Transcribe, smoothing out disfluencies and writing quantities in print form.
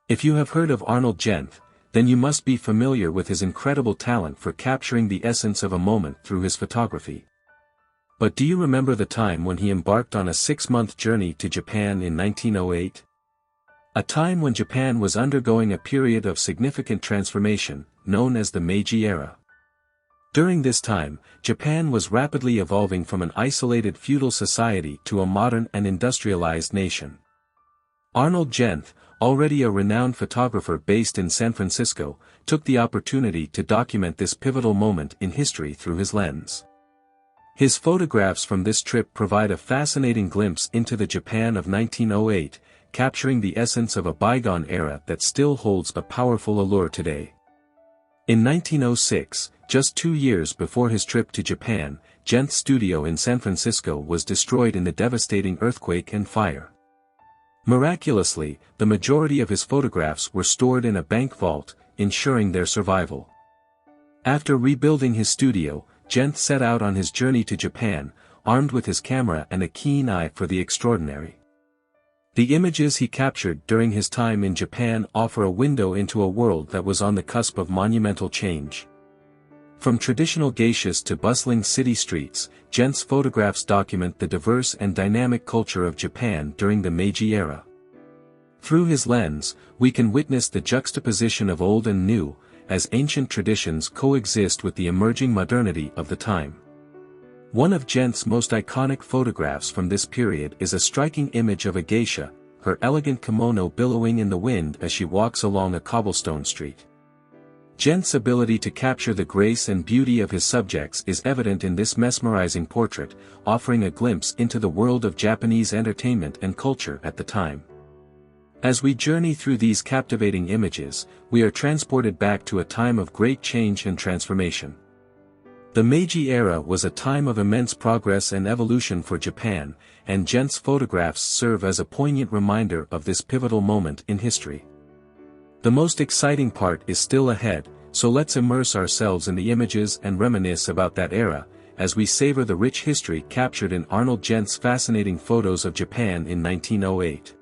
If you have heard of Arnold Genthe, then you must be familiar with his incredible talent for capturing the essence of a moment through his photography. But do you remember the time when he embarked on a 6-month journey to Japan in 1908? A time when Japan was undergoing a period of significant transformation, known as the Meiji era. During this time, Japan was rapidly evolving from an isolated feudal society to a modern and industrialized nation. Arnold Genthe, already a renowned photographer based in San Francisco, took the opportunity to document this pivotal moment in history through his lens. His photographs from this trip provide a fascinating glimpse into the Japan of 1908, capturing the essence of a bygone era that still holds a powerful allure today. In 1906, just 2 years before his trip to Japan, Genthe's studio in San Francisco was destroyed in the devastating earthquake and fire. Miraculously, the majority of his photographs were stored in a bank vault, ensuring their survival. After rebuilding his studio, Genthe set out on his journey to Japan, armed with his camera and a keen eye for the extraordinary. The images he captured during his time in Japan offer a window into a world that was on the cusp of monumental change. From traditional geishas to bustling city streets, Genthe's photographs document the diverse and dynamic culture of Japan during the Meiji era. Through his lens, we can witness the juxtaposition of old and new, as ancient traditions coexist with the emerging modernity of the time. One of Genthe's most iconic photographs from this period is a striking image of a geisha, her elegant kimono billowing in the wind as she walks along a cobblestone street. Genthe's ability to capture the grace and beauty of his subjects is evident in this mesmerizing portrait, offering a glimpse into the world of Japanese entertainment and culture at the time. As we journey through these captivating images, we are transported back to a time of great change and transformation. The Meiji era was a time of immense progress and evolution for Japan, and Genthe's photographs serve as a poignant reminder of this pivotal moment in history. The most exciting part is still ahead, so let's immerse ourselves in the images and reminisce about that era, as we savor the rich history captured in Arnold Genthe's fascinating photos of Japan in 1908.